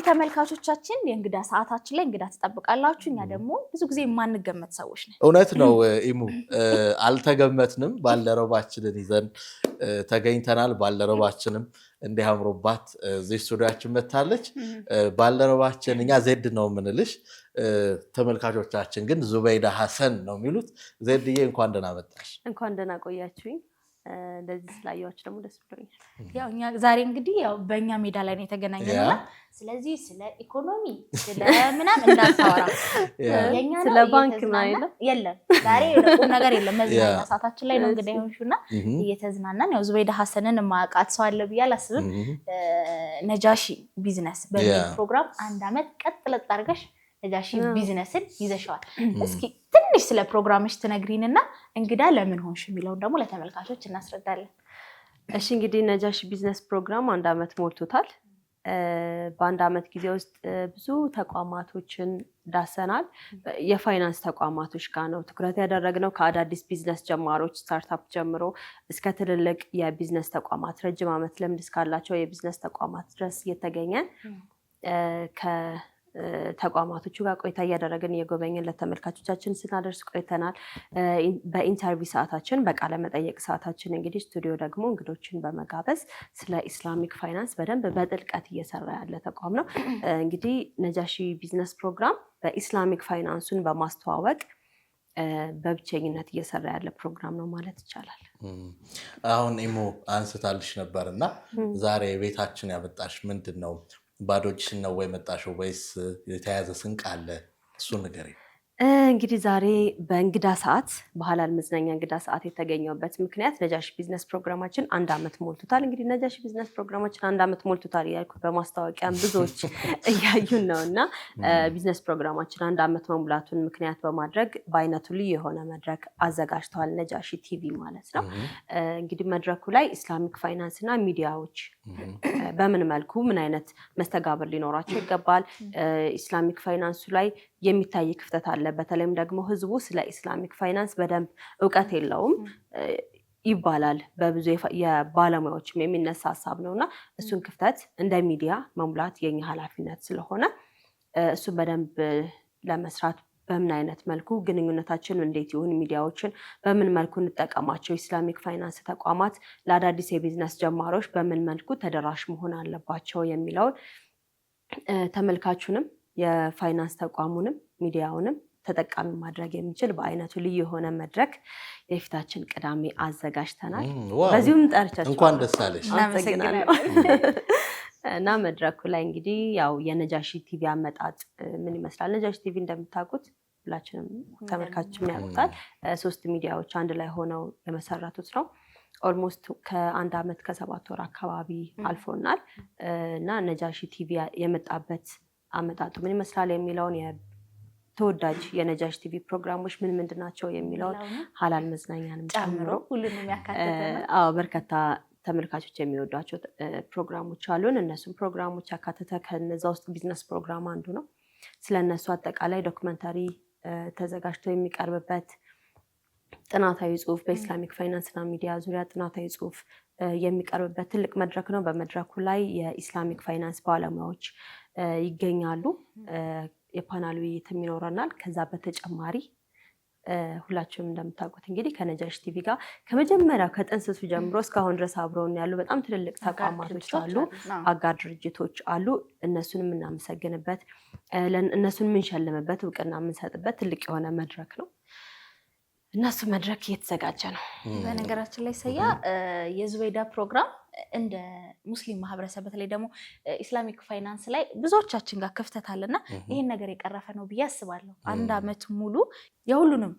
ተመልካቾቻችን የእንግዳ ሰዓታችን ላይ እንግዳ ተጠብቃላችሁ እኛ ደግሞ ብዙ ጊዜ የማንገመት ሰዎች ነን እውነት ነው ኢሙ አልተገመትንም ባልደረባችንን ይዘን ተገኝተናል ባልደረባችንም እንዲያምሩባት እዚህ ስቱዲዮአችን መታለች ባልደረባችን እኛ ዜድ ነው ምንልሽ ተመልካቾቻችን ግን ዙበይዳ ሐሰን ነው የሚሉት ዜድዬ እንኳን ደህና መጣሽ እንኳን ደህና ቆያችሁኝ እንደዚህ ስላያችሁ ደግሞ ደስ ብሎኛል ያው እኛ ዛሬ እንግዲህ ያው በእኛ ሜዳ ላይ ነው የተገናኘነውና ስለዚህ ስለ ኢኮኖሚ ስለ ምናም እንዳታወራ የኛ ነው ስለ ባንክ ነው የለም ዛሬ ቁም ነገር የለም መዝናኛ ሰዓታችን ላይ ነው እንግዲህ ይሁንሹና እየተዝናናን ያው ዙበይዳ ሐሰንን ማቃት ሰው አለ ብዬ አላስብም ነጃሺ ቢዝነስ በሚል ፕሮግራም አንድ አመት ቀጥለጥ አድርገሽ ነጃሺ ቢዝነስን ይዘሻል እስኪ ትንሽ ስለ ፕሮግራምሽ ትነግሪንና እንግዳ ለምን ሆንሽ የሚለው ደግሞ ለተመልካቾች እናስረዳለን እሺ እንግዲህ ነጃሺ ቢዝነስ ፕሮግራም አንድ አመት ሞልቶታል በአንድ አመት ጊዜ ውስጥ ብዙ ተቋማቶችን ዳሰናል የፋይናንስ ተቋማቶች ጋር ነው ትኩረት ያደረግነው ከአዳዲስ ቢዝነስ ጀማሮች ስታርታፕ ጀምሮ እስከ ትልልቅ የቢዝነስ ተቋማት ረጅም አመት ልምድ እስካላቸው የቢዝነስ ተቋማት ድረስ እየተገኘ ተቋማቶቹ ጋር ቆይታ ያደረግን የጎበኘን ለተመልካቾቻችን ስናደርስ ቆይተናል በኢንተርቪው ሰዓታችን በቃለ መጠየቅ ሰዓታችን እንግዲህ ስቱዲዮ ደግሞ እንግዶችን በመጋበዝ ስለ ኢስላሚክ ፋይናንስ በደንብ በጥልቀት እየሰራ ያለ ተቋም ነው እንግዲህ ነጃሺ ቢዝነስ ፕሮግራም በኢስላሚክ ፋይናንሱን በማስተዋወቅ በብቸኝነት እየሰራ ያለ ፕሮግራም ነው ማለት ይቻላል አሁን ኢሞ አንስታልሽ ነበርና ዛሬ ቤታችን ያመጣሽ ምንድነው ባዶችን ነው ወይ መጣሽው ወይስ የተያዘ ስንቅ አለ እሱ ነገር እንግዲህ ዛሬ በእንግዳ ሰዓት በሐላል መዝናኛ እንግዳ ሰዓት የተገኘውበት ምክንያት ነጃሺ ቢዝነስ ፕሮግራማችን አንድ አመት ሞልቶታል እንግዲህ ነጃሺ ቢዝነስ ፕሮግራማችን አንድ አመት ሞልቶታል ያልኩት በማስታወቂያም ብዙዎች እያዩን ነውና ቢዝነስ ፕሮግራማችን አንድ አመት መሙላቱን ምክንያት በማድረግ በአይነቱ ልዩ የሆነ መድረክ አዘጋጅተዋል ነጃሺ ቲቪ ማለት ነው እንግዲህ መድረኩ ላይ ኢስላሚክ ፋይናንስ እና ሚዲያዎች በምን መልኩ ምን አይነት መስተጋብር ሊኖራቸው ይገባል ኢስላሚክ ፋይናንሱ ላይ የሚታይ ክፍተት አለ በተለይም ደግሞ ህዝቡ ስለ ኢስላሚክ ፋይናንስ በደንብ ዕውቀት የለውም ይባላል በብዙ የባለሙያዎችም የሚነሳ ሐሳብ ነውና እሱን ክፍተት እንደ ሚዲያ መሙላት የኛ ኃላፊነት ስለሆነ እሱ በደንብ ለመስራት በምን አይነት መልኩ ግንኙነታችን እንዴት ይሁን ሚዲያዎችን በምን መልኩ እንጠቀማቸው ኢስላሚክ ፋይናንስ ተቋማት ለአዳዲስ የቢዝነስ ጀማሪዎች በምን መልኩ ተደራሽ መሆን አለባቸው የሚለው ተመልካቹንም የፋይናንስ ተቋሙንም ሚዲያውንም ተጠቃሚ ማድረግ የሚችል በአይነቱ ልዩ የሆነ መድረክ የፊታችን ቅዳሜ አዘጋጅተናል በዚሁም ጠርቻችሁ እንኳን ደስ አለሽ እና መድረኩ ላይ እንግዲህ ያው የነጃሺ ቲቪ አመጣጥ ምን ይመስላል ነጃሺ ቲቪ እንደምታውቁት ሁላችንም ተመልካቾችም ያውቁታል 3 ሚዲያዎች አንድ ላይ ሆነው የመሰረቱት ነው ኦልሞስት ከአንድ አመት ከ7 ወር አካባቢ አልፎናል እና ነጃሺ ቲቪ የመጣበት አመጣጡ ምን ይመስላል የሚለውን ተወዳጅ የነጃሺ ቲቪ ፕሮግራሞች ምን ምንድናቸው የሚለውን ሐላል መዝናኛንም ጨምሮ ሁሉንም ያካተተ ነው በርካታ ተመልካቾች የሚወዷቸው ፕሮግራሞች አሉን እነሱም ፕሮግራሞች ያካተተ ከነዛ ውስጥ ቢዝነስ ፕሮግራም አንዱ ነው ስለነሱ አጠቃላይ ዶክመንታሪ ተዘጋጅቶ የሚቀርብበት ጥናታዊ ጽሁፍ በኢስላሚክ ፋይናንስ እና ሚዲያ ዙሪያ ጥናታዊ ጽሁፍ የሚቀርብበት ትልቅ መድረክ ነው በመድረኩ ላይ የኢስላሚክ ፋይናንስ ባለሙያዎች ይገኛሉ የፓናል ውይይትም ይኖረናል ከዛ በተጨማሪ ሁላችሁም እንደምታውቁት እንግዲህ ከነጃሺ ቲቪ ጋር ከመጀመሪያው ከጥንስሱ ጀምሮ እስካሁን ድረስ አብረውን ያሉ በጣም ትልልቅ ተቋማቶች አሉ አጋር ድርጅቶች አሉ እነሱንም እናመሰግንበት እነሱን የምንሸልምበት እውቅና የምንሰጥበት ትልቅ የሆነ መድረክ ነው እነሱ መድረክ እየተዘጋጀ ነው በነገራችን ላይ ሰያ የዙበይዳ ፕሮግራም እንደ ሙስሊም ማህበረሰብ በተለይ ደግሞ ኢስላሚክ ፋይናንስ ላይ ብዙዎቻችን ጋር ክፍተት አለና ይሄን ነገር የቀረፈ ነው ብዬ አስባለሁ አንድ አመት ሙሉ የሁሉንም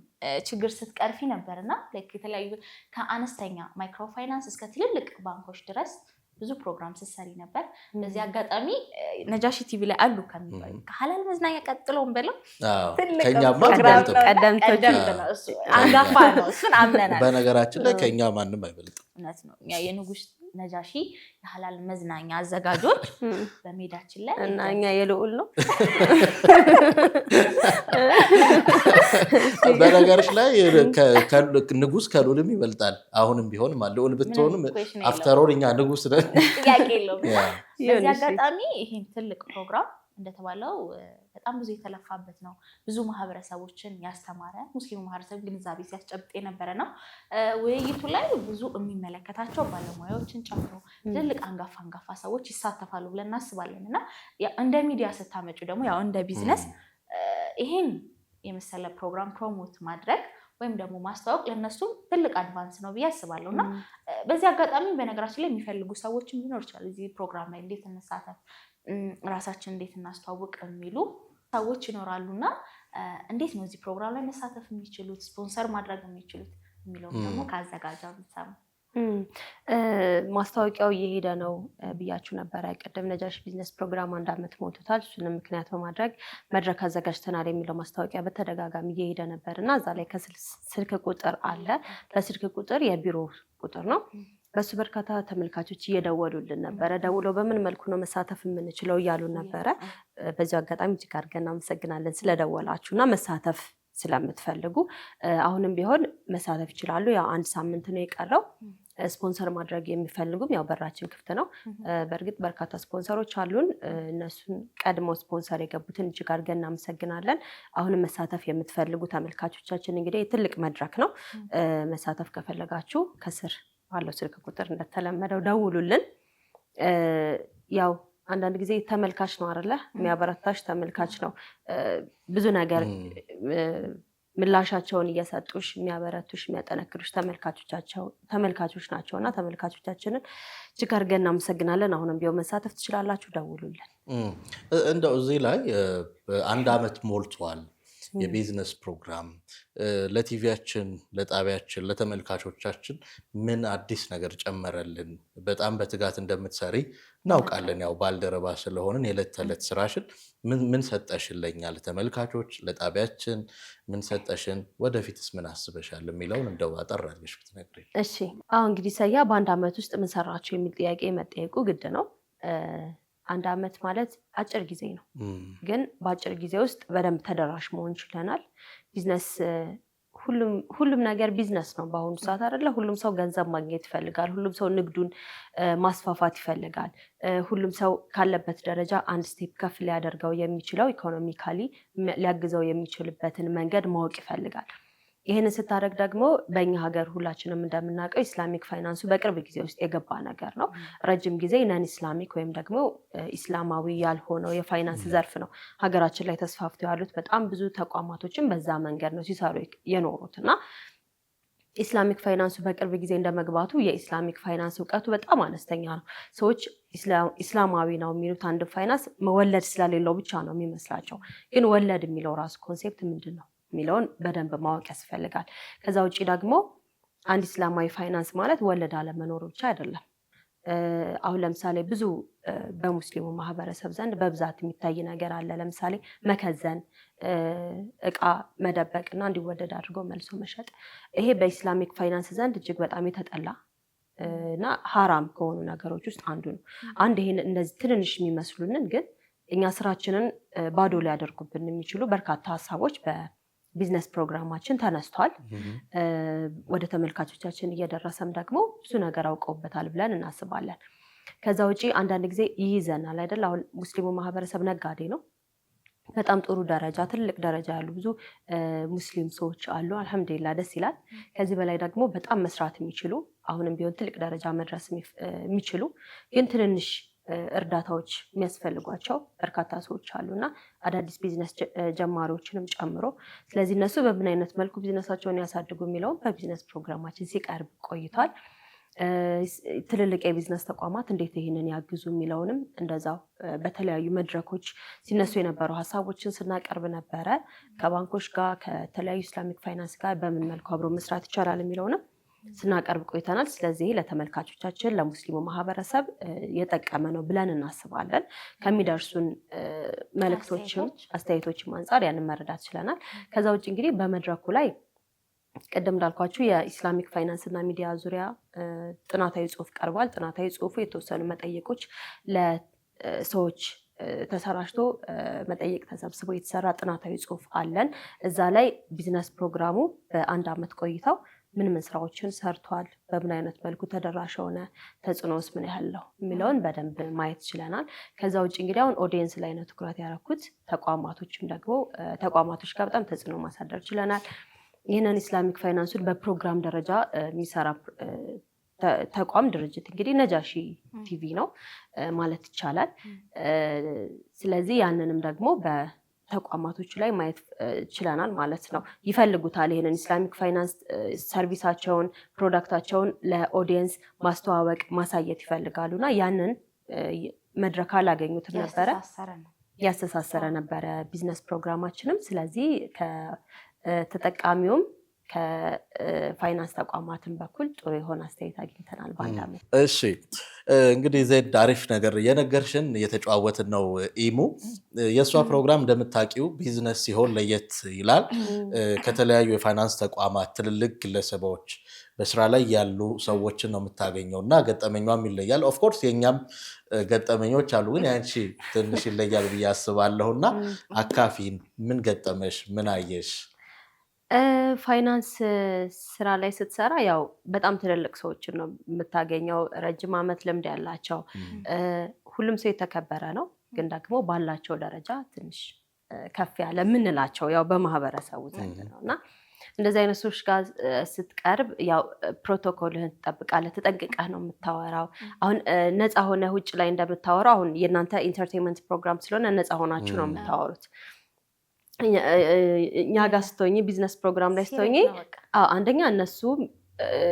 ችግር ስትቀርፊ ነበርና ላይክ የተለያዩ ከአነስተኛ ማይክሮ ፋይናንስ እስከ ትልልቅ ባንኮች ድረስ ብዙ ፕሮግራም ስትሰሪ ነበር በዚህ አጋጣሚ ነጃሺ ቲቪ ላይ አሉ ከሚባሉ ከሐላል መዝናኛ ቀጥሎም በለው ከኛማ ቀደምቶች አንጋፋ ነው እሱን አምነናል በነገራችን ላይ ከኛ ማንም አይበልጥም እውነት ነው ያ የንጉስ ነጃሺ የሐላል መዝናኛ አዘጋጆች በሜዳችን ላይ እና እኛ የልዑል ነው። በነገርሽ ላይ ንጉስ ከልዑልም ይበልጣል። አሁንም ቢሆን ልዑል ብትሆንም አፍተሮል እኛ ንጉስ ነን። ጥያቄ የለውም። በዚህ አጋጣሚ ይሄን ትልቅ ፕሮግራም እንደተባለው በጣም ብዙ የተለፋበት ነው። ብዙ ማህበረሰቦችን ያስተማረ ሙስሊሙ ማህበረሰብ ግንዛቤ ሲያስጨብጥ የነበረ ነው። ውይይቱ ላይ ብዙ የሚመለከታቸው ባለሙያዎችን ጨምሮ ትልልቅ አንጋፋ ሰዎች ይሳተፋሉ ብለን እናስባለን እና እንደ ሚዲያ ስታመጩ ደግሞ ያው እንደ ቢዝነስ ይሄን የመሰለ ፕሮግራም ፕሮሞት ማድረግ ወይም ደግሞ ማስተዋወቅ ለነሱም ትልቅ አድቫንስ ነው ብዬ አስባለሁ እና በዚህ አጋጣሚ በነገራችን ላይ የሚፈልጉ ሰዎችም ሊኖር ይችላል። እዚህ ፕሮግራም ላይ እንዴት እንሳተፍ፣ ራሳችን እንዴት እናስተዋውቅ የሚሉ ሰዎች ይኖራሉ እና እንዴት ነው እዚህ ፕሮግራም ላይ መሳተፍ የሚችሉት፣ ስፖንሰር ማድረግ የሚችሉት የሚለውም ደግሞ ከአዘጋጇ ብትሰሙ። ማስታወቂያው እየሄደ ነው ብያችሁ ነበረ ቅድም። ነጃሺ ቢዝነስ ፕሮግራም 1 ዓመት ሞልቶታል። እሱንም ምክንያት በማድረግ መድረክ አዘጋጅተናል የሚለው ማስታወቂያ በተደጋጋሚ እየሄደ ነበር እና እዛ ላይ ከስልክ ቁጥር አለ። በስልክ ቁጥር የቢሮ ቁጥር ነው። በሱ በርካታ ተመልካቾች እየደወሉልን ነበረ። ደውለው በምን መልኩ ነው መሳተፍ የምንችለው እያሉን ነበረ። በዚሁ አጋጣሚ እጅግ አድርገን እናመሰግናለን ስለደወላችሁ እና መሳተፍ ስለምትፈልጉ አሁንም ቢሆን መሳተፍ ይችላሉ። ያው 1 ሳምንት ነው የቀረው። ስፖንሰር ማድረግ የሚፈልጉም ያው በራችን ክፍት ነው። በእርግጥ በርካታ ስፖንሰሮች አሉን። እነሱን ቀድሞ ስፖንሰር የገቡትን እጅግ አድርገን እናመሰግናለን። አሁንም መሳተፍ የምትፈልጉ ተመልካቾቻችን እንግዲህ ትልቅ መድረክ ነው። መሳተፍ ከፈለጋችሁ ከስር ባለው ስልክ ቁጥር እንደተለመደው ደውሉልን። ያው አንዳንድ ጊዜ ተመልካች ነው አይደለ? የሚያበረታሽ ተመልካች ነው። ብዙ ነገር ምላሻቸውን እየሰጡሽ የሚያበረቱሽ የሚያጠነክሩሽ ተመልካቾች ናቸው እና ተመልካቾቻችንን እጅግ አድርገን እናመሰግናለን። አሁንም ቢሆን መሳተፍ ትችላላችሁ፣ ደውሉልን። እንደው እዚህ ላይ 1 ዓመት ሞልቷል የቢዝነስ ፕሮግራም። ለቲቪያችን፣ ለጣቢያችን፣ ለተመልካቾቻችን ምን አዲስ ነገር ጨመረልን? በጣም በትጋት እንደምትሰሪ እናውቃለን። ያው ባልደረባ ስለሆንን የዕለት ተዕለት ስራሽን ምን ሰጠሽን ለኛ ለተመልካቾች፣ ለጣቢያችን ምን ሰጠሽን? ወደፊትስ ምን አስበሻል የሚለውን እንደው አጠር አድርገሽ ብትነግሪኝ። እሺ፣ አሁን እንግዲህ ሰያ በ1 ዓመት ውስጥ ምን ሰራችሁ የሚል ጥያቄ መጠየቁ ግድ ነው። 1 ዓመት ማለት አጭር ጊዜ ነው፣ ግን በአጭር ጊዜ ውስጥ በደንብ ተደራሽ መሆን ችለናል። ቢዝነስ ሁሉም ነገር ቢዝነስ ነው በአሁኑ ሰዓት አይደለ? ሁሉም ሰው ገንዘብ ማግኘት ይፈልጋል። ሁሉም ሰው ንግዱን ማስፋፋት ይፈልጋል። ሁሉም ሰው ካለበት ደረጃ 1 ስቴፕ ከፍ ሊያደርገው የሚችለው ኢኮኖሚካሊ ሊያግዘው የሚችልበትን መንገድ ማወቅ ይፈልጋል። ይህንን ስታደርግ ደግሞ በእኛ ሀገር ሁላችንም እንደምናውቀው ኢስላሚክ ፋይናንሱ በቅርብ ጊዜ ውስጥ የገባ ነገር ነው። ረጅም ጊዜ ነን ኢስላሚክ ወይም ደግሞ ኢስላማዊ ያልሆነው የፋይናንስ ዘርፍ ነው ሀገራችን ላይ ተስፋፍተው ያሉት። በጣም ብዙ ተቋማቶችን በዛ መንገድ ነው ሲሰሩ የኖሩት እና ኢስላሚክ ፋይናንሱ በቅርብ ጊዜ እንደመግባቱ የኢስላሚክ ፋይናንስ እውቀቱ በጣም አነስተኛ ነው። ሰዎች ኢስላማዊ ነው የሚሉት አንድ ፋይናንስ ወለድ ስለሌለው ብቻ ነው የሚመስላቸው። ግን ወለድ የሚለው ራሱ ኮንሴፕት ምንድን ነው የሚለውን በደንብ ማወቅ ያስፈልጋል። ከዛ ውጭ ደግሞ አንድ ኢስላማዊ ፋይናንስ ማለት ወለድ አለመኖር ብቻ አይደለም። አሁን ለምሳሌ ብዙ በሙስሊሙ ማህበረሰብ ዘንድ በብዛት የሚታይ ነገር አለ። ለምሳሌ መከዘን፣ እቃ መደበቅና እንዲወደድ አድርጎ መልሶ መሸጥ። ይሄ በኢስላሚክ ፋይናንስ ዘንድ እጅግ በጣም የተጠላ እና ሀራም ከሆኑ ነገሮች ውስጥ አንዱ ነው። ይሄን እነዚህ ትንንሽ የሚመስሉንን ግን እኛ ስራችንን ባዶ ሊያደርጉብን የሚችሉ በርካታ ሀሳቦች በቢዝነስ ፕሮግራማችን ተነስቷል። ወደ ተመልካቾቻችን እየደረሰም ደግሞ ብዙ ነገር አውቀውበታል ብለን እናስባለን። ከዛ ውጭ አንዳንድ ጊዜ ይይዘናል አይደል? አሁን ሙስሊሙ ማህበረሰብ ነጋዴ ነው። በጣም ጥሩ ደረጃ፣ ትልቅ ደረጃ ያሉ ብዙ ሙስሊም ሰዎች አሉ። አልሐምዱሊላህ ደስ ይላል። ከዚህ በላይ ደግሞ በጣም መስራት የሚችሉ አሁንም ቢሆን ትልቅ ደረጃ መድረስ የሚችሉ ግን ትንንሽ እርዳታዎች የሚያስፈልጓቸው በርካታ ሰዎች አሉና አዳዲስ ቢዝነስ ጀማሪዎችንም ጨምሮ። ስለዚህ እነሱ በምን አይነት መልኩ ቢዝነሳቸውን ያሳድጉ የሚለውን በቢዝነስ ፕሮግራማችን ሲቀርብ ቆይቷል። ትልልቅ የቢዝነስ ተቋማት እንዴት ይህንን ያግዙ የሚለውንም እንደዛው በተለያዩ መድረኮች ሲነሱ የነበሩ ሀሳቦችን ስናቀርብ ነበረ። ከባንኮች ጋር ከተለያዩ ኢስላሚክ ፋይናንስ ጋር በምን መልኩ አብሮ መስራት ይቻላል የሚለውንም ስናቀርብ ቆይተናል። ስለዚህ ለተመልካቾቻችን ለሙስሊሙ ማህበረሰብ የጠቀመ ነው ብለን እናስባለን። ከሚደርሱን መልእክቶችም አስተያየቶችም አንጻር ያንን መረዳት ችለናል። ከዛ ውጭ እንግዲህ በመድረኩ ላይ ቅድም እንዳልኳችሁ የኢስላሚክ ፋይናንስ እና ሚዲያ ዙሪያ ጥናታዊ ጽሁፍ ቀርቧል። ጥናታዊ ጽሁፉ የተወሰኑ መጠይቆች ለሰዎች ተሰራጭቶ መጠይቅ ተሰብስቦ የተሰራ ጥናታዊ ጽሁፍ አለን። እዛ ላይ ቢዝነስ ፕሮግራሙ በአንድ ዓመት ቆይታው ምን ስራዎችን ሰርቷል፣ በምን አይነት መልኩ ተደራሽ ሆነ፣ ተጽዕኖስ ምን ያህል ነው የሚለውን በደንብ ማየት ችለናል። ከዛ ውጭ እንግዲህ አሁን ኦዲየንስ ላይ ነው ትኩረት ያደረኩት። ተቋማቶችም ደግሞ ተቋማቶች ጋር በጣም ተጽዕኖ ማሳደር ችለናል። ይህንን ኢስላሚክ ፋይናንሱን በፕሮግራም ደረጃ የሚሰራ ተቋም ድርጅት እንግዲህ ነጃሺ ቲቪ ነው ማለት ይቻላል። ስለዚህ ያንንም ደግሞ በተቋማቶቹ ላይ ማየት ችለናል ማለት ነው። ይፈልጉታል ይህንን ኢስላሚክ ፋይናንስ ሰርቪሳቸውን፣ ፕሮዳክታቸውን ለኦዲየንስ ማስተዋወቅ ማሳየት ይፈልጋሉ እና ያንን መድረክ አላገኙትም ነበረ። ያስተሳሰረ ነበረ ቢዝነስ ፕሮግራማችንም። ስለዚህ ተጠቃሚውም ከፋይናንስ ተቋማትን በኩል ጥሩ የሆነ አስተያየት አግኝተናል በአንድ ዓመት። እሺ እንግዲህ ዜድ አሪፍ ነገር እየነገርሽን እየተጫወትን ነው። ኢሙ የእሷ ፕሮግራም እንደምታውቂው ቢዝነስ ሲሆን ለየት ይላል። ከተለያዩ የፋይናንስ ተቋማት ትልልቅ ግለሰቦች በስራ ላይ ያሉ ሰዎችን ነው የምታገኘው እና ገጠመኛም ይለያል። ኦፍኮርስ የኛም ገጠመኞች አሉ፣ ግን ያንቺ ትንሽ ይለያል ብዬ አስባለሁ እና አካፊን ምን ገጠመሽ? ምን አየሽ? ፋይናንስ ስራ ላይ ስትሰራ ያው በጣም ትልልቅ ሰዎችን ነው የምታገኘው፣ ረጅም ዓመት ልምድ ያላቸው። ሁሉም ሰው የተከበረ ነው፣ ግን ደግሞ ባላቸው ደረጃ ትንሽ ከፍ ያለ ምንላቸው ያው በማህበረሰቡ ዘንድ ነው እና እንደዚህ አይነት ሰዎች ጋር ስትቀርብ ያው ፕሮቶኮልህን ትጠብቃለህ፣ ተጠንቅቀህ ነው የምታወራው። አሁን ነፃ ሆነ ውጭ ላይ እንደምታወራው አሁን የእናንተ ኢንተርቴንመንት ፕሮግራም ስለሆነ ነፃ ሆናችሁ ነው የምታወሩት። እኛ ጋር ስትሆኚ ቢዝነስ ፕሮግራም ላይ ስትሆኚ አንደኛ እነሱ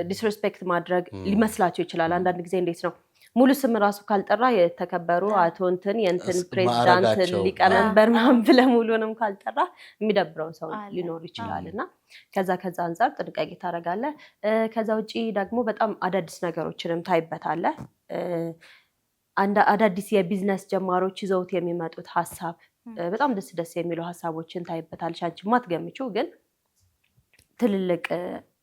ዲስሬስፔክት ማድረግ ሊመስላቸው ይችላል። አንዳንድ ጊዜ እንዴት ነው ሙሉ ስም ራሱ ካልጠራ የተከበሩ አቶ እንትን የእንትን ፕሬዚዳንት ሊቀመንበር ምናምን ብለህ ሙሉንም ካልጠራ የሚደብረው ሰው ሊኖር ይችላል እና ከዛ አንጻር ጥንቃቄ ታደርጋለህ። ከዛ ውጭ ደግሞ በጣም አዳዲስ ነገሮችንም ታይበታለህ። አዳዲስ የቢዝነስ ጀማሮች ይዘውት የሚመጡት ሀሳብ በጣም ደስ የሚሉ ሀሳቦችን ታይበታለሽ። አንቺ የማትገምቺው ግን ትልልቅ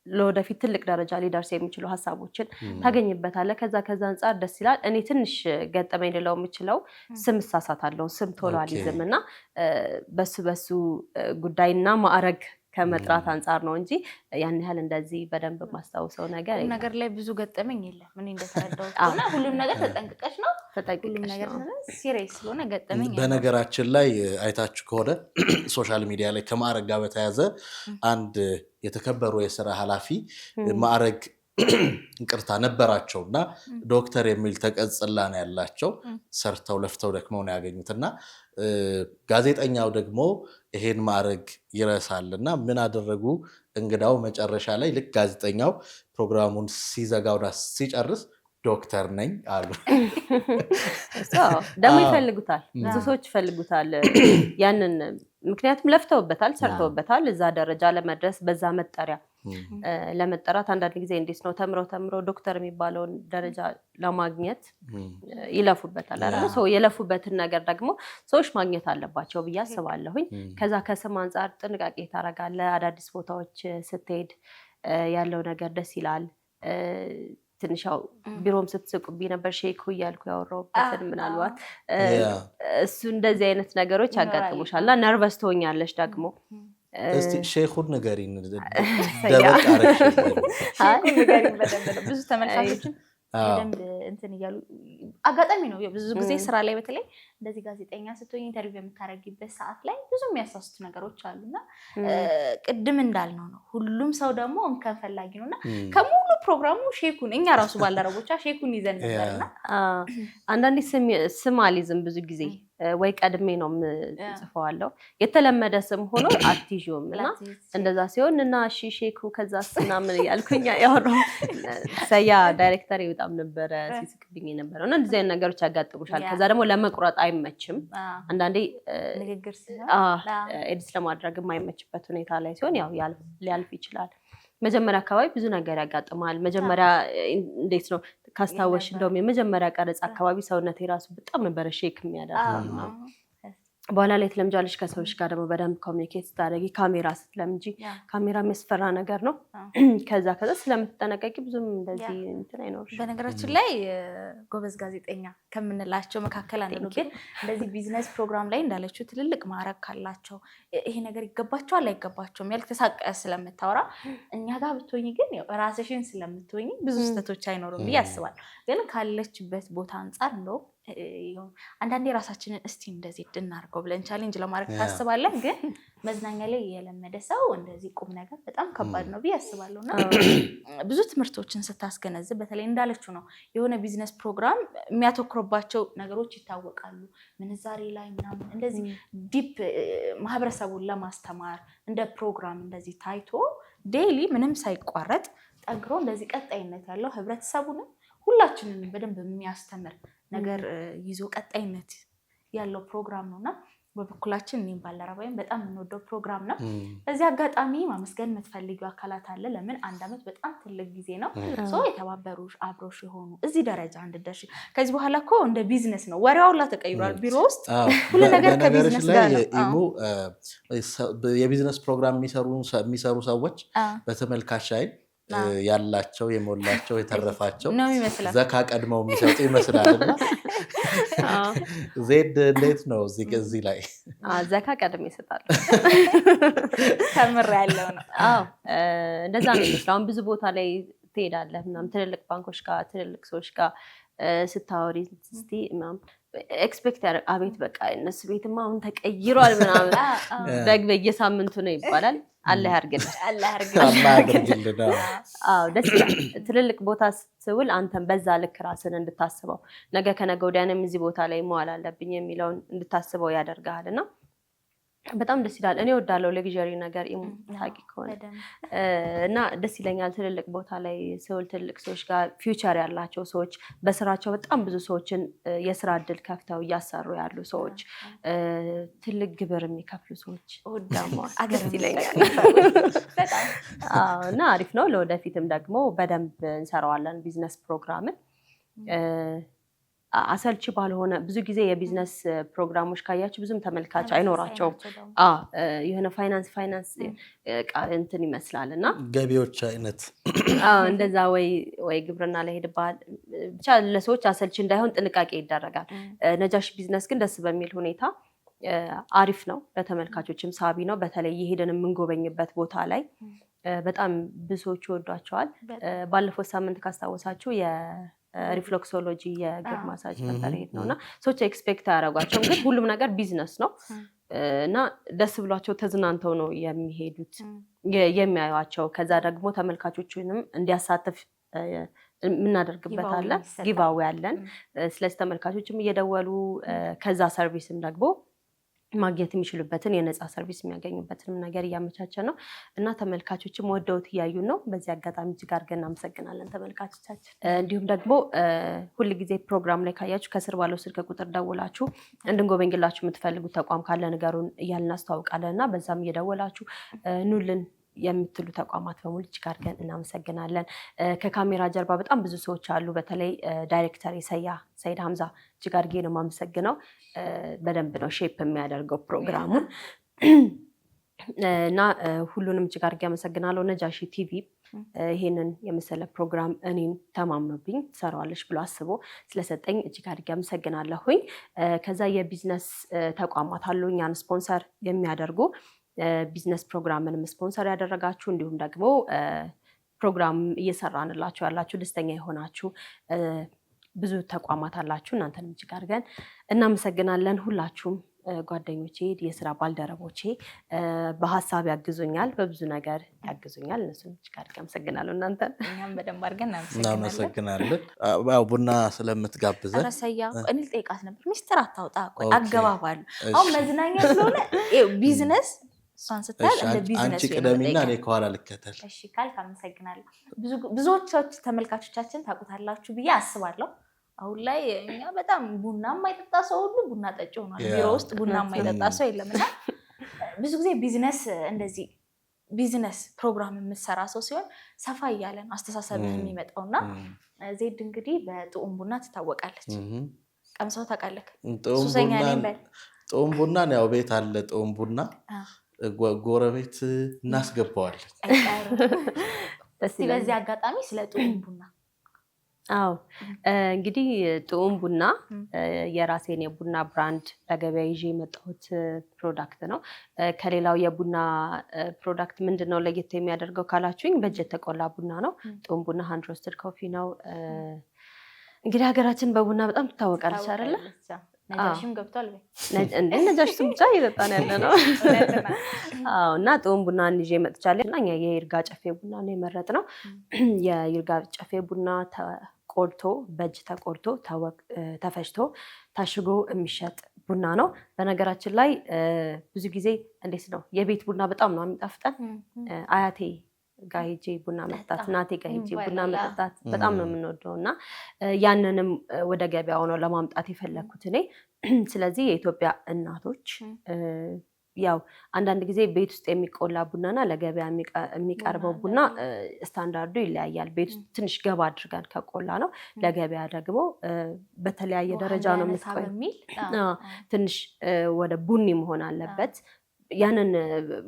ለወደፊት ትልቅ ደረጃ ሊደርስ የሚችሉ ሀሳቦችን ታገኝበታለህ። ከዛ አንጻር ደስ ይላል። እኔ ትንሽ ገጠመኝ ልለው የምችለው ስም እሳሳታለሁ፣ ስም ቶሎ አልይዝም እና በሱ ጉዳይና ማዕረግ ከመጥራት አንጻር ነው እንጂ ያን ያህል እንደዚህ በደንብ ማስታውሰው ነገር ላይ ብዙ ገጠመኝ የለም። ምን እንደተረዳሁት እና ሁሉም ነገር ተጠንቅቀሽ ነው ሁሉም ነገር ሲሪየስ ስለሆነ ገጠመኝ። በነገራችን ላይ አይታችሁ ከሆነ ሶሻል ሚዲያ ላይ ከማዕረግ ጋር በተያያዘ አንድ የተከበሩ የስራ ኃላፊ ማዕረግ እንቅርታ ነበራቸው እና ዶክተር የሚል ተቀጽላ ነው ያላቸው። ሰርተው ለፍተው ደክመው ነው ያገኙትና ጋዜጠኛው ደግሞ ይሄን ማዕረግ ይረሳል እና ምን አደረጉ? እንግዳው መጨረሻ ላይ ልክ ጋዜጠኛው ፕሮግራሙን ሲዘጋውና ሲጨርስ ዶክተር ነኝ አሉ። ደግሞ ይፈልጉታል፣ ብዙ ሰዎች ይፈልጉታል ያንን። ምክንያቱም ለፍተውበታል፣ ሰርተውበታል እዛ ደረጃ ለመድረስ በዛ መጠሪያ ለመጠራት። አንዳንድ ጊዜ እንዴት ነው ተምረው ዶክተር የሚባለውን ደረጃ ለማግኘት ይለፉበታል አይደል? ሰው የለፉበትን ነገር ደግሞ ሰዎች ማግኘት አለባቸው ብዬ አስባለሁኝ። ከዛ ከስም አንጻር ጥንቃቄ ታደርጋለህ። አዳዲስ ቦታዎች ስትሄድ ያለው ነገር ደስ ይላል። ትንሽ ያው ቢሮም ስትስቁብኝ ነበር ሼክ እያልኩ ያወራሁበትን ምናልባት እሱ እንደዚህ አይነት ነገሮች ያጋጥሙሻል እና ነርቨስ ትሆኛለሽ ደግሞ። እስቲ ሼኹን ንገሪን። ብዙ ተመልካቾችን በደንብ እንትን እያሉ አጋጣሚ ነው ብዙ ጊዜ ስራ ላይ በተለይ እንደዚህ ጋዜጠኛ ስትሆኝ ኢንተርቪው የምታደርጊበት ሰዓት ላይ ብዙ የሚያሳስቱ ነገሮች አሉና ቅድም እንዳልነው ነው ሁሉም ሰው ደግሞ እንከን ፈላጊ ነውና ከሙሉ ፕሮግራሙ ሼኩን እኛ ራሱ ባልደረቦቻ ሼኩን ይዘን ነበርና አንዳንዴ ስም አልይዝም ብዙ ጊዜ ወይ ቀድሜ ነው ጽፈዋለሁ የተለመደ ስም ሆኖ አትይዥውም እና እንደዛ ሲሆን እና እሺ ሼኩ ከዛ ምናምን እያልኩኝ ያወራሁ ሰያ ዳይሬክተር በጣም ነበረ ሲስቅብኝ የነበረው እና እንደዚህ አይነት ነገሮች ያጋጥሙሻል። ከዛ ደግሞ ለመቁረጥ አይመችም አንዳንዴ ንግግር ኤዲት ለማድረግ የማይመችበት ሁኔታ ላይ ሲሆን ያው ሊያልፍ ይችላል። መጀመሪያ አካባቢ ብዙ ነገር ያጋጥማል። መጀመሪያ እንዴት ነው ካስታወሽ እንደውም የመጀመሪያ ቀረጻ አካባቢ ሰውነቴ ራሱ በጣም ነበረ ሼክ የሚያደርገው በኋላ ላይ ትለምጃለሽ ከሰዎች ጋር ደግሞ በደንብ ኮሚኒኬት ስታደርጊ ካሜራ ስትለምጂ ካሜራ የሚያስፈራ ነገር ነው። ከዛ ስለምትጠነቀቂ ብዙም እንደዚህ እንትን አይኖርሽ። በነገራችን ላይ ጎበዝ ጋዜጠኛ ከምንላቸው መካከል አንዱ ነው። ግን እንደዚህ ቢዝነስ ፕሮግራም ላይ እንዳለችው ትልልቅ ማዕረግ ካላቸው ይሄ ነገር ይገባቸዋል አይገባቸውም ያልተሳቀ ስለምታወራ እኛ ጋር ብትሆኝ ግን ራስሽን ስለምትሆኝ ብዙ ስህተቶች አይኖሩም ብዬ አስባለሁ። ግን ካለችበት ቦታ አንጻር እንደውም አንዳንዴ ራሳችንን እስቲ እንደዚህ እናድርገው ብለን ቻሌንጅ ለማድረግ ታስባለን። ግን መዝናኛ ላይ የለመደ ሰው እንደዚህ ቁም ነገር በጣም ከባድ ነው ብዬ አስባለሁ። እና ብዙ ትምህርቶችን ስታስገነዝብ በተለይ እንዳለችው ነው የሆነ ቢዝነስ ፕሮግራም የሚያተኩርባቸው ነገሮች ይታወቃሉ። ምንዛሬ ላይ ምናምን እንደዚህ ዲፕ ማህበረሰቡን ለማስተማር እንደ ፕሮግራም እንደዚህ ታይቶ ዴይሊ ምንም ሳይቋረጥ ጠንክሮ እንደዚህ ቀጣይነት ያለው ህብረተሰቡንም ሁላችንን በደንብ የሚያስተምር ነገር ይዞ ቀጣይነት ያለው ፕሮግራም ነውና በበኩላችን እኔም ባልደረባዬም በጣም የምንወደው ፕሮግራም ነው። በዚህ አጋጣሚ ማመስገን የምትፈልጊው አካላት አለ? ለምን 1 ዓመት በጣም ትልቅ ጊዜ ነው። የተባበሩሽ አብሮሽ የሆኑ እዚህ ደረጃ እንድትደርሺ ከዚህ በኋላ እኮ እንደ ቢዝነስ ነው ወሬው ሁላ ተቀይሯል። ቢሮ ውስጥ ሁሉ ነገር ከቢዝነስ ጋር ነው። የቢዝነስ ፕሮግራም የሚሰሩ ሰዎች በተመልካች አይን ያላቸው የሞላቸው የተረፋቸው ዘካ ቀድመው የሚሰጡ ይመስላልና ዜድ እንዴት ነው እዚህ ላይ? ዘካ ቀድሞ ይሰጣሉ። ተምር ያለው ነው። እንደዛ ነው የሚመስለው። አሁን ብዙ ቦታ ላይ ትሄዳለህ ምናምን ትልልቅ ባንኮች ጋር ትልልቅ ሰዎች ጋር ስታወሪ እስቲ ምናምን ኤክስፔክት ያደርግ አቤት በቃ እነሱ ቤትማ አሁን ተቀይሯል ምናምን በየሳምንቱ ነው ይባላል። አላህ ያርግልን። ደስ ይላል። ትልልቅ ቦታ ስትውል አንተም በዛ ልክ ራስን እንድታስበው ነገ ከነገ ወዲያንም እዚህ ቦታ ላይ መዋል አለብኝ የሚለውን እንድታስበው ያደርጋል እና በጣም ደስ ይላል። እኔ ወዳለው ሌግዠሪ ነገር ታቂ ከሆነ እና ደስ ይለኛል። ትልልቅ ቦታ ላይ ሰውል ትልልቅ ሰዎች ጋር ፊውቸር ያላቸው ሰዎች በስራቸው በጣም ብዙ ሰዎችን የስራ እድል ከፍተው እያሰሩ ያሉ ሰዎች ትልቅ ግብር የሚከፍሉ ሰዎች ደስ ይለኛል እና አሪፍ ነው። ለወደፊትም ደግሞ በደንብ እንሰራዋለን ቢዝነስ ፕሮግራምን። አሰልቺ ባልሆነ ብዙ ጊዜ የቢዝነስ ፕሮግራሞች ካያችሁ ብዙም ተመልካች አይኖራቸውም። የሆነ ፋይናንስ እንትን ይመስላል እና ገቢዎች አይነት እንደዛ ወይ ግብርና ላይ ሄድባል ብቻ ለሰዎች አሰልቺ እንዳይሆን ጥንቃቄ ይደረጋል። ነጃሽ ቢዝነስ ግን ደስ በሚል ሁኔታ አሪፍ ነው፣ ለተመልካቾችም ሳቢ ነው። በተለይ የሄደን የምንጎበኝበት ቦታ ላይ በጣም ብዙዎች ይወዷቸዋል። ባለፈው ሳምንት ካስታወሳችሁ ሪፍሌክሶሎጂ የእግር ማሳጅ ነበር ሄድ ነው እና ሰዎች ኤክስፔክት አያደርጓቸውም። ግን ሁሉም ነገር ቢዝነስ ነው እና ደስ ብሏቸው ተዝናንተው ነው የሚሄዱት የሚያዩቸው። ከዛ ደግሞ ተመልካቾችንም እንዲያሳትፍ የምናደርግበት አለ፣ ጊቫዌ አለን። ስለዚህ ተመልካቾችም እየደወሉ ከዛ ሰርቪስም ደግሞ ማግኘት የሚችሉበትን የነፃ ሰርቪስ የሚያገኙበትንም ነገር እያመቻቸ ነው እና ተመልካቾችም ወደውት እያዩን ነው። በዚህ አጋጣሚ እጅግ አድርገን እናመሰግናለን ተመልካቾቻችን። እንዲሁም ደግሞ ሁልጊዜ ፕሮግራም ላይ ካያችሁ ከስር ባለው ስልክ ቁጥር ደውላችሁ እንድንጎበኝላችሁ የምትፈልጉት ተቋም ካለ ንገሩን እያልን እናስተዋውቃለን እና በዛም እየደወላችሁ ኑልን የምትሉ ተቋማት በሙሉ እጅግ አድርገን እናመሰግናለን። ከካሜራ ጀርባ በጣም ብዙ ሰዎች አሉ። በተለይ ዳይሬክተር ሰይድ ሀምዛ እጅግ አድርጌ ነው የማመሰግነው። በደንብ ነው ሼፕ የሚያደርገው ፕሮግራሙን እና ሁሉንም እጅግ አድርጌ አመሰግናለሁ። ነጃሺ ቲቪ ይሄንን የመሰለ ፕሮግራም እኔም ተማምኖብኝ ትሰራዋለች ብሎ አስቦ ስለሰጠኝ እጅግ አድርጌ አመሰግናለሁኝ። ከዛ የቢዝነስ ተቋማት አሉ እኛን ስፖንሰር የሚያደርጉ ቢዝነስ ፕሮግራምንም ስፖንሰር ያደረጋችሁ እንዲሁም ደግሞ ፕሮግራም እየሰራንላችሁ ያላችሁ ደስተኛ የሆናችሁ ብዙ ተቋማት አላችሁ። እናንተንም እጅግ አድርገን እናመሰግናለን። ሁላችሁም ጓደኞቼ፣ የስራ ባልደረቦቼ በሀሳብ ያግዙኛል፣ በብዙ ነገር ያግዙኛል። እነሱን እጅግ አድርገን አመሰግናለሁ። እናንተን እኛም በደንብ አድርገን እናመሰግናለን። ቡና ስለምትጋብዘን ረሰያ እኔ ልጠይቃት ነበር። ሚስጥር አታውጣ፣ አገባባሉ አሁን መዝናኛ ስለሆነ ቢዝነስ እሷን ስታል እንደ ቢዝነስ አንቺ ቅደሚና እኔ ከኋላ ልከተል። እሺ ካልክ አመሰግናለሁ። ብዙዎች ተመልካቾቻችን ታውቁታላችሁ ብዬ አስባለሁ። አሁን ላይ እኛ በጣም ቡና የማይጠጣ ሰው ሁሉ ቡና ጠጪ ሆኗል። ቢሮ ውስጥ ቡና የማይጠጣ ሰው የለምና ብዙ ጊዜ እንደዚህ ቢዝነስ ፕሮግራም የምትሰራ ሰው ሲሆን ሰፋ እያለ ነው አስተሳሰብህ የሚመጣውና ዜድ እንግዲህ በጥዑም ቡና ትታወቃለች። ቀምሰው ታውቃለህ? ሱሰኛ ነኝ በል። ጦም ቡና ነው ያው ቤት አለ ጦም ቡና ጎረቤት እናስገባዋለን። በዚህ አጋጣሚ ስለ ጦም ቡና አዎ እንግዲህ ጦም ቡና የራሴን የቡና ብራንድ ለገበያ ይዤ የመጣሁት ፕሮዳክት ነው። ከሌላው የቡና ፕሮዳክት ምንድነው ለየት የሚያደርገው ካላችሁኝ በእጅ የተቆላ ቡና ነው። ጦም ቡና ሃንድ ሮስተድ ኮፊ ነው። እንግዲህ ሀገራችን በቡና በጣም ትታወቃለች አይደለ? ነጃሽም ገብቷል እንዴ? ነጃሽ ብቻ እየጠጣን ያለ ነው። አዎ እና ጦም ቡና ይዤ መጥቻለሁ እና የይርጋ ጨፌ ቡና ነው የመረጥነው። የይርጋ ጨፌ ቡና ቆልቶ በእጅ ተቆርቶ ተፈጭቶ ታሽጎ የሚሸጥ ቡና ነው። በነገራችን ላይ ብዙ ጊዜ እንዴት ነው የቤት ቡና በጣም ነው የሚጣፍጠን። አያቴ ጋር ሄጄ ቡና መጠጣት፣ እናቴ ጋር ሄጄ ቡና መጠጣት በጣም ነው የምንወደው እና ያንንም ወደ ገበያው ነው ለማምጣት የፈለኩት እኔ። ስለዚህ የኢትዮጵያ እናቶች ያው አንዳንድ ጊዜ ቤት ውስጥ የሚቆላ ቡናና ለገበያ የሚቀርበው ቡና ስታንዳርዱ ይለያያል። ቤት ውስጥ ትንሽ ገባ አድርገን ከቆላ ነው፣ ለገበያ ደግሞ በተለያየ ደረጃ ነው የምትቆይ። ትንሽ ወደ ቡኒ መሆን አለበት። ያንን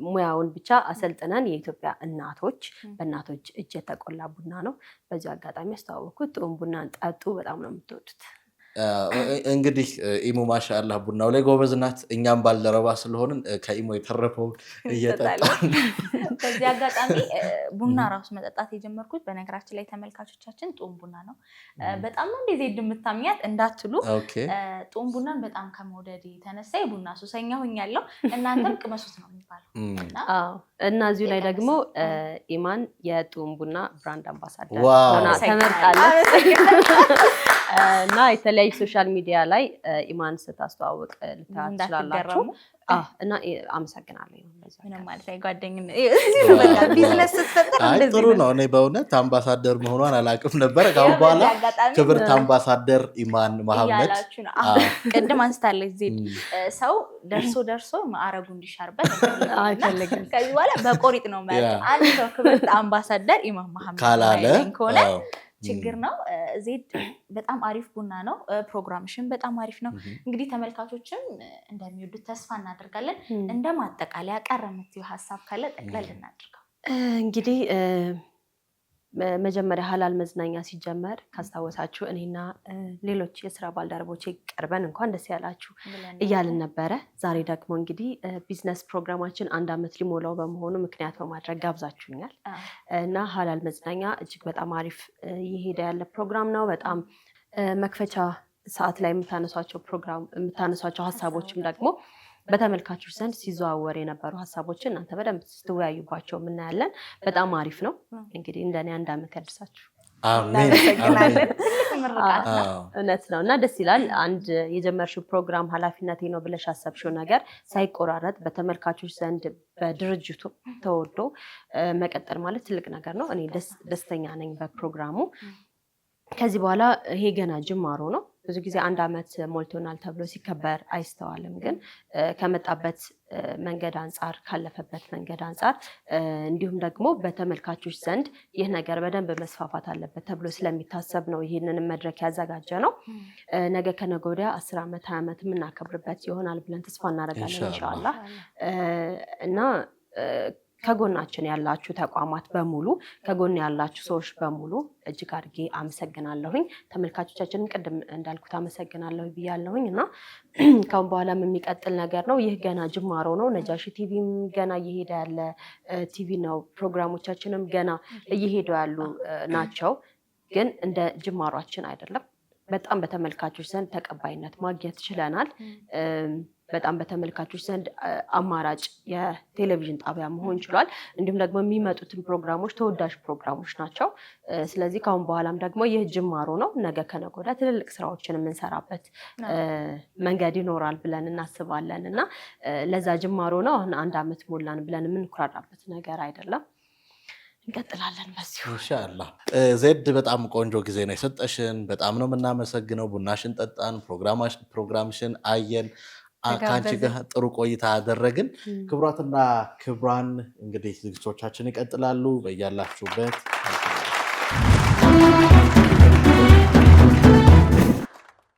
ሙያውን ብቻ አሰልጥነን የኢትዮጵያ እናቶች በእናቶች እጅ የተቆላ ቡና ነው። በዚህ አጋጣሚ ያስተዋወቅኩት ጦም ቡናን ጠጡ፣ በጣም ነው የምትወዱት። እንግዲህ ኢሞ ማሻአላህ ቡናው ላይ ጎበዝ ናት። እኛም ባልደረባ ስለሆንን ከኢሞ የተረፈው እየጠጣን በዚህ አጋጣሚ ቡና ራሱ መጠጣት የጀመርኩት በነገራችን ላይ ተመልካቾቻችን ጦም ቡና ነው። በጣም ነው እንደዚህ እንደምታምኛት እንዳትሉ ጦም ቡናን በጣም ከመውደድ የተነሳ የቡና ሱሰኛ ሆኛለሁ። እናንተም ቅመሱት ነው የሚባለው እና እዚሁ ላይ ደግሞ ኢማን የጦም ቡና ብራንድ አምባሳደር ሆና ተመርጣለች እና የተለያዩ ሶሻል ሚዲያ ላይ ኢማን ስታስተዋውቅ ልታያት ትችላላችሁ። እና አመሰግናለሁ። ምንም ማለት ጓደኝነት ቢዝነስ ስትፈጥር ጥሩ ነው። እኔ በእውነት አምባሳደር መሆኗን አላውቅም ነበር። ከአሁን በኋላ ክብርት አምባሳደር ኢማን መሐመድ ቅድም አንስታለች። ዜድ ሰው ደርሶ ማዕረጉ እንዲሻርበት አይፈልግም። ከዚህ በኋላ በቆሪጥ ነው ማለት አንድ ሰው ክብርት አምባሳደር ኢማን መሐመድ ካላለ ከሆነ ችግር ነው። ዜድ በጣም አሪፍ ቡና ነው። ፕሮግራምሽን በጣም አሪፍ ነው። እንግዲህ ተመልካቾችም እንደሚወዱት ተስፋ እናደርጋለን። እንደ ማጠቃለያ ቀረ የምትይው ሀሳብ ካለ ጠቅለል እናድርገው። እንግዲህ መጀመሪያ ሀላል መዝናኛ ሲጀመር ካስታወሳችሁ እኔና ሌሎች የስራ ባልደረቦች ቀርበን እንኳን ደስ ያላችሁ እያልን ነበረ። ዛሬ ደግሞ እንግዲህ ቢዝነስ ፕሮግራማችን 1 ዓመት ሊሞላው በመሆኑ ምክንያት በማድረግ ጋብዛችሁኛል እና ሀላል መዝናኛ እጅግ በጣም አሪፍ እየሄደ ያለ ፕሮግራም ነው። በጣም መክፈቻ ሰዓት ላይ የምታነሷቸው ሀሳቦችም ደግሞ በተመልካቾች ዘንድ ሲዘዋወር የነበሩ ሀሳቦችን እናንተ በደንብ ስትወያዩባቸው እናያለን። በጣም አሪፍ ነው። እንግዲህ እንደኔ 1 ዓመት ያድርሳችሁ። እውነት ነው እና ደስ ይላል። አንድ የጀመርሽው ፕሮግራም ኃላፊነቴ ነው ብለሽ ያሰብሽው ነገር ሳይቆራረጥ በተመልካቾች ዘንድ በድርጅቱ ተወዶ መቀጠል ማለት ትልቅ ነገር ነው። እኔ ደስተኛ ነኝ በፕሮግራሙ። ከዚህ በኋላ ይሄ ገና ጅማሮ ነው። ብዙ ጊዜ 1 ዓመት ሞልቶናል ተብሎ ሲከበር አይስተዋልም። ግን ከመጣበት መንገድ አንጻር ካለፈበት መንገድ አንጻር እንዲሁም ደግሞ በተመልካቾች ዘንድ ይህ ነገር በደንብ መስፋፋት አለበት ተብሎ ስለሚታሰብ ነው ይህንን መድረክ ያዘጋጀ ነው። ነገ ከነገ ወዲያ 10 ዓመት 20 ዓመት የምናከብርበት ይሆናል ብለን ተስፋ እናደርጋለን ኢንሻአላህ እና ከጎናችን ያላችሁ ተቋማት በሙሉ ከጎን ያላችሁ ሰዎች በሙሉ እጅግ አድርጌ አመሰግናለሁኝ። ተመልካቾቻችንን ቅድም እንዳልኩት አመሰግናለሁ ብያለሁኝ እና ካሁን በኋላም የሚቀጥል ነገር ነው። ይህ ገና ጅማሮ ነው። ነጃሺ ቲቪም ገና እየሄደ ያለ ቲቪ ነው። ፕሮግራሞቻችንም ገና እየሄዱ ያሉ ናቸው። ግን እንደ ጅማሯችን አይደለም። በጣም በተመልካቾች ዘንድ ተቀባይነት ማግኘት ችለናል። በጣም በተመልካቾች ዘንድ አማራጭ የቴሌቪዥን ጣቢያ መሆን ችሏል። እንዲሁም ደግሞ የሚመጡትን ፕሮግራሞች ተወዳጅ ፕሮግራሞች ናቸው። ስለዚህ ካሁን በኋላም ደግሞ ይህ ጅማሮ ነው። ነገ ከነገ ወዲያ ትልልቅ ስራዎችን የምንሰራበት መንገድ ይኖራል ብለን እናስባለን እና ለዛ ጅማሮ ነው። አሁን 1 ዓመት ሞላን ብለን የምንኩራራበት ነገር አይደለም። እንቀጥላለን በዚሁ ኢንሻአላህ። ዜድ በጣም ቆንጆ ጊዜ ነው የሰጠሽን። በጣም ነው የምናመሰግነው። ቡናሽን ጠጣን፣ ፕሮግራምሽን አየን፣ ከአንቺ ጋር ጥሩ ቆይታ አደረግን። ክቡራትና ክቡራን እንግዲህ ዝግጅቶቻችን ይቀጥላሉ። በያላችሁበት